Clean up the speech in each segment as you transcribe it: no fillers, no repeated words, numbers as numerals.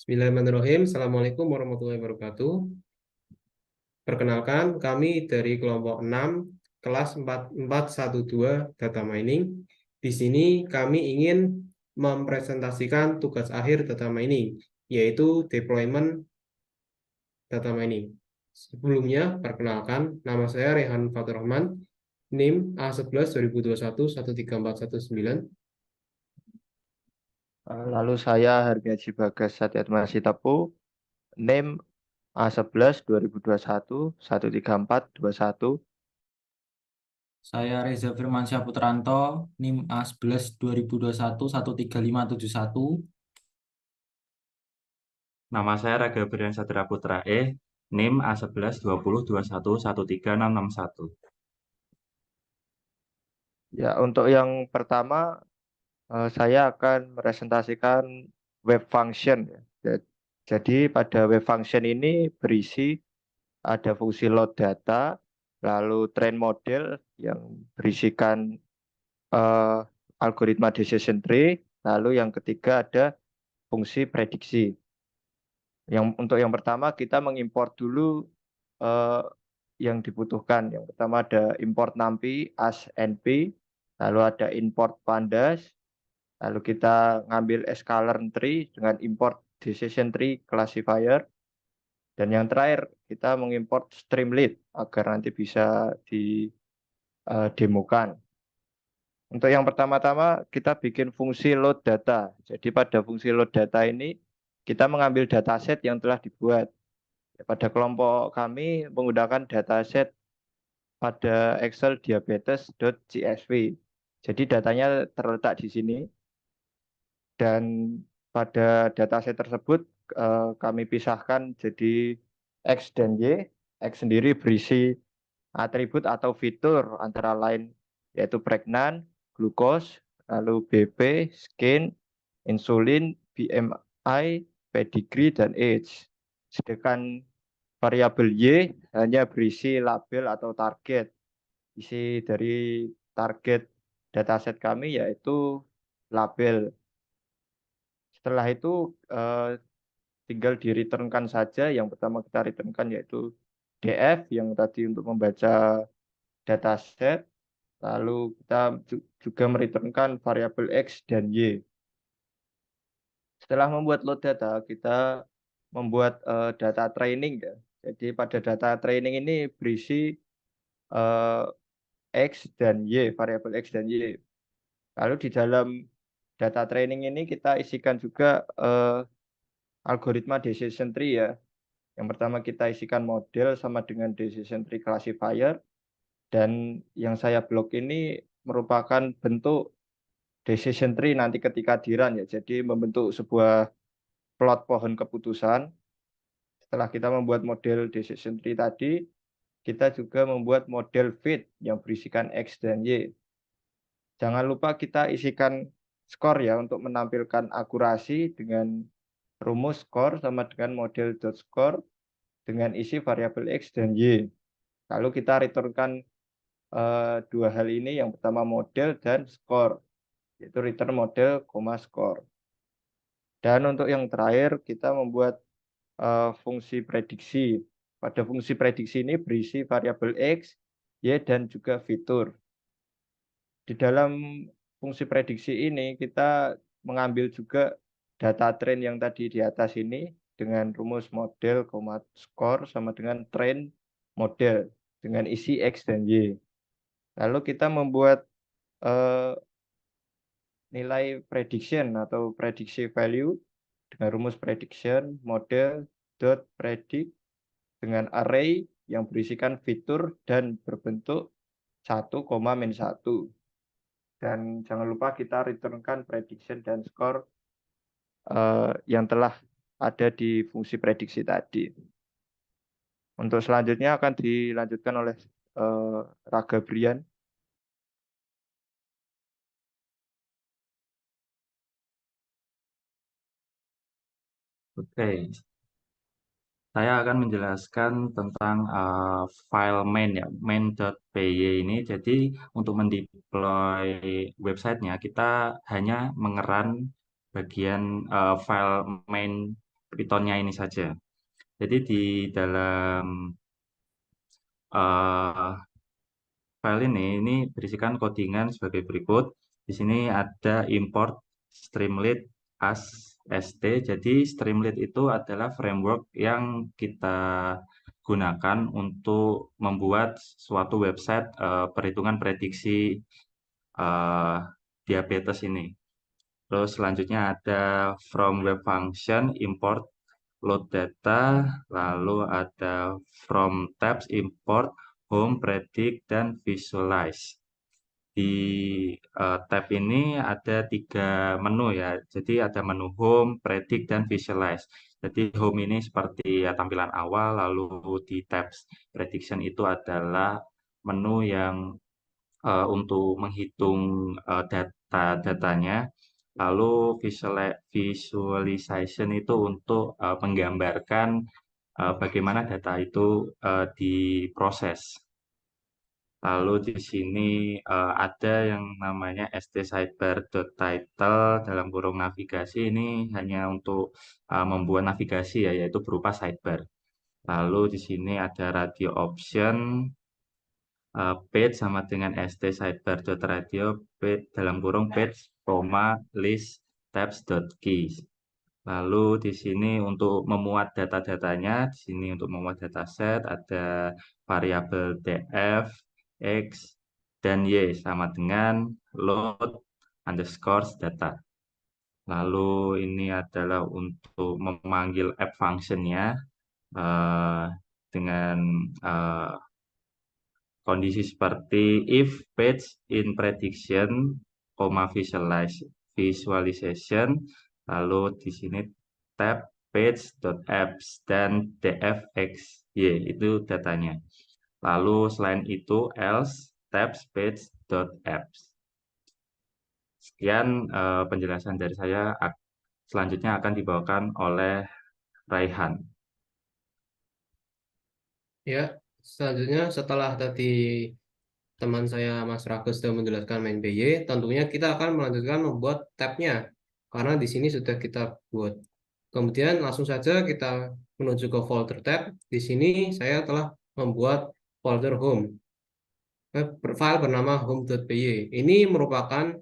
Bismillahirrahmanirrahim. Assalamualaikum warahmatullahi wabarakatuh. Perkenalkan, kami dari kelompok 6, kelas 4412 Data Mining. Di sini kami ingin mempresentasikan tugas akhir data mining, yaitu deployment data mining. Sebelumnya, perkenalkan, nama saya Rehan Fatur Rahman, NIM A11 2021 13419. Lalu saya Hargaji Bagas Satyatma Sitapu, NIM A11 2021 13421. Saya Reza Firmansyah Putranto, NIM A11 2021 13571. Nama saya Raga Brian Satria Putra NIM A11 2021 13661. Ya, untuk yang pertama saya akan presentasikan web function ya. Jadi pada web function ini berisi ada fungsi load data, lalu train model yang berisikan eh, algoritma decision tree, lalu yang ketiga ada fungsi prediksi. Untuk yang pertama kita mengimport dulu eh, yang dibutuhkan. Yang pertama ada import NumPy, as, np, lalu ada import pandas, lalu kita ngambil sklearn tree dengan import decision tree classifier, dan yang terakhir kita mengimport streamlit agar nanti bisa didemokan. Untuk yang pertama-tama kita bikin fungsi load data. Jadi pada fungsi load data ini kita mengambil dataset yang telah dibuat. Pada kelompok kami menggunakan dataset pada Excel diabetes.csv. Jadi datanya terletak di sini. Dan pada dataset tersebut kami pisahkan jadi X dan Y. X sendiri berisi atribut atau fitur antara lain yaitu pregnant, glukos, lalu BP, skin, insulin, BMI, pedigree, dan age. Sedangkan variabel Y hanya berisi label atau target. Isi dari target dataset kami yaitu label. Setelah itu tinggal di-returnkan saja. Yang pertama kita returnkan yaitu DF yang tadi untuk membaca dataset. Lalu kita juga mereturnkan variabel X dan Y. Setelah membuat load data, kita membuat data training ya. Jadi pada data training ini berisi X dan Y, variabel X dan Y. Lalu di dalam data training ini kita isikan juga algoritma decision tree ya. Yang pertama kita isikan model sama dengan decision tree classifier. Dan yang saya blok ini merupakan bentuk decision tree nanti ketika di run ya. Jadi membentuk sebuah plot pohon keputusan. Setelah kita membuat model decision tree tadi, kita juga membuat model fit yang berisikan X dan Y. Jangan lupa kita isikan skor ya untuk menampilkan akurasi dengan rumus skor sama dengan model dot score dengan isi variabel X dan Y. Lalu kita returnkan dua hal ini, yang pertama model dan skor, yaitu return model, skor. Dan untuk yang terakhir kita membuat fungsi prediksi. Pada fungsi prediksi ini berisi variabel X, Y, dan juga fitur. Di dalam fungsi prediksi ini kita mengambil juga data train yang tadi di atas ini dengan rumus model, skor sama dengan train model dengan isi X dan Y. Lalu kita membuat nilai prediction atau prediksi value dengan rumus prediction model dot predict dengan array yang berisikan fitur dan berbentuk 1, min 1. Dan jangan lupa kita returnkan prediction dan score yang telah ada di fungsi prediksi tadi. Untuk selanjutnya akan dilanjutkan oleh Raga Brian. Oke, saya akan menjelaskan tentang file main ya, main.py ini. Jadi untuk mendeploy websitenya kita hanya mengeran bagian file main Python-nya ini saja. Jadi di dalam uh, file ini berisikan codingan sebagai berikut. Di sini ada import Streamlit as st. Jadi Streamlit itu adalah framework yang kita gunakan untuk membuat suatu website perhitungan prediksi uh, diabetes ini. Terus selanjutnya ada from web function import load data, lalu ada from tabs import home, predict, dan visualize. Di tab ini ada 3 menu ya. Jadi ada menu home, predict, dan visualize. Jadi home ini seperti ya, tampilan awal, lalu di tabs prediction itu adalah menu yang untuk menghitung data-datanya. Lalu visualization itu untuk menggambarkan bagaimana data itu diproses. Lalu di sini ada yang namanya stsidebar.title dalam kurung navigasi, ini hanya untuk membuat navigasi ya, yaitu berupa sidebar. Lalu di sini ada radio option, page sama dengan stsidebar.radio page dalam kurung page, list tabs.keys. Lalu di sini untuk memuat data-datanya, di sini untuk memuat dataset ada variabel df, x, dan y sama dengan load underscore data. Lalu ini adalah untuk memanggil app function-nya dengan kondisi seperti if page in prediction, visualization, lalu di sini tab page.apps dan dfxy itu datanya. Lalu selain itu else tabs page.apps. Sekian penjelasan dari saya. Selanjutnya akan dibawakan oleh Raihan. Ya, selanjutnya setelah tadi teman saya Mas Ragus sudah menjelaskan main BY, tentunya kita akan melanjutkan membuat tabnya karena di sini sudah kita buat. Kemudian langsung saja kita menuju ke folder tab. Di sini saya telah membuat folder home. File bernama home.py. Ini merupakan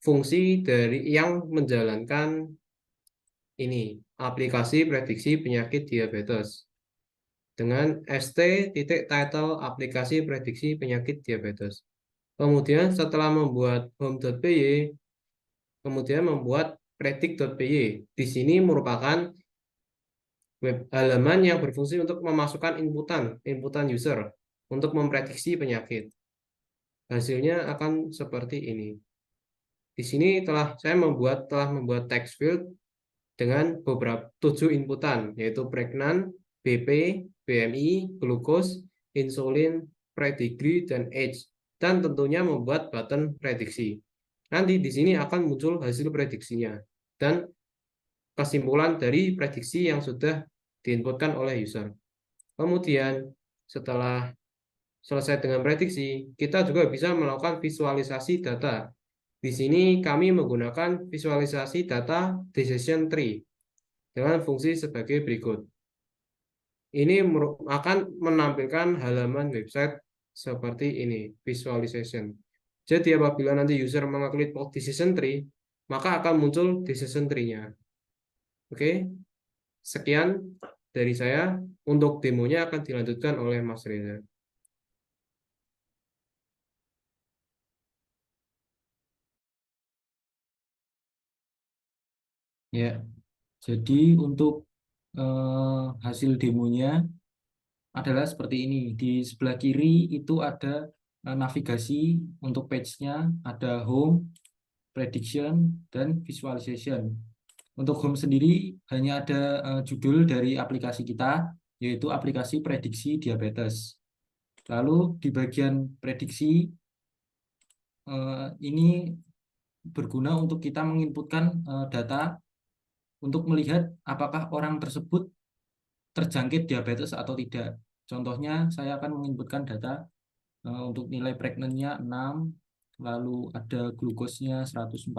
fungsi dari yang menjalankan ini aplikasi prediksi penyakit diabetes dengan st.title aplikasi prediksi penyakit diabetes. Kemudian setelah membuat home.py, kemudian membuat predict.py. Di sini merupakan web halaman yang berfungsi untuk memasukkan inputan user untuk memprediksi penyakit. Hasilnya akan seperti ini. Di sini saya telah membuat text field dengan beberapa 7 inputan, yaitu pregnant, BP, BMI, glukos, insulin, pedigree, dan age. Dan tentunya membuat button prediksi. Nanti di sini akan muncul hasil prediksinya dan kesimpulan dari prediksi yang sudah diinputkan oleh user. Kemudian setelah selesai dengan prediksi, kita juga bisa melakukan visualisasi data. Di sini kami menggunakan visualisasi data decision tree dengan fungsi sebagai berikut. Ini akan menampilkan halaman website seperti ini, visualization. Jadi apabila nanti user mengklik decision tree, maka akan muncul decision tree-nya. Oke, sekian dari saya. Untuk demonya akan dilanjutkan oleh Mas Reza. Ya, jadi untuk hasil demonya adalah seperti ini. Di sebelah kiri itu ada navigasi untuk page-nya, ada home, prediction, dan visualization. Untuk home sendiri hanya ada judul dari aplikasi kita, yaitu aplikasi prediksi diabetes. Lalu di bagian prediksi ini berguna untuk kita menginputkan data untuk melihat apakah orang tersebut terjangkit diabetes atau tidak. Contohnya saya akan menginputkan data untuk nilai pregnant-nya 6, lalu ada glukosnya 148,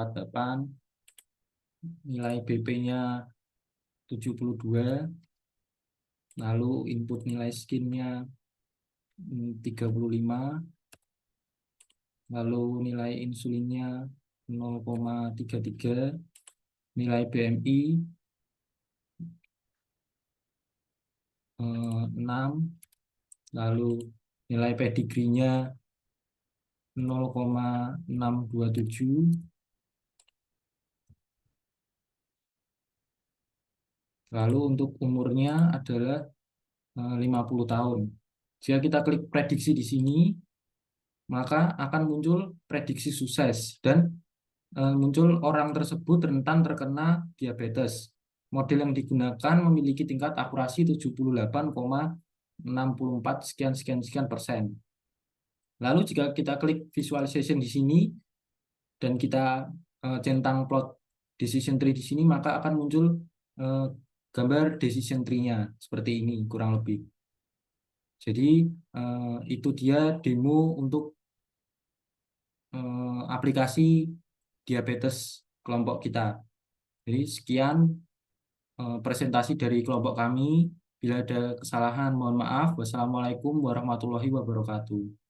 nilai BP-nya 72, lalu input nilai skinnya 35, lalu nilai insulinnya 0,33, nilai BMI 6, lalu nilai pedigree-nya 0,627, lalu untuk umurnya adalah 50 tahun. Jika kita klik prediksi di sini, maka akan muncul prediksi sukses dan muncul orang tersebut rentan terkena diabetes. Model yang digunakan memiliki tingkat akurasi 78,64 sekian persen. Lalu jika kita klik visualization di sini dan kita centang plot decision tree di sini, maka akan muncul gambar decision tree-nya seperti ini kurang lebih. Jadi itu dia demo untuk aplikasi diabetes kelompok kita. Jadi sekian presentasi dari kelompok kami. Bila ada kesalahan mohon maaf. Wassalamualaikum warahmatullahi wabarakatuh.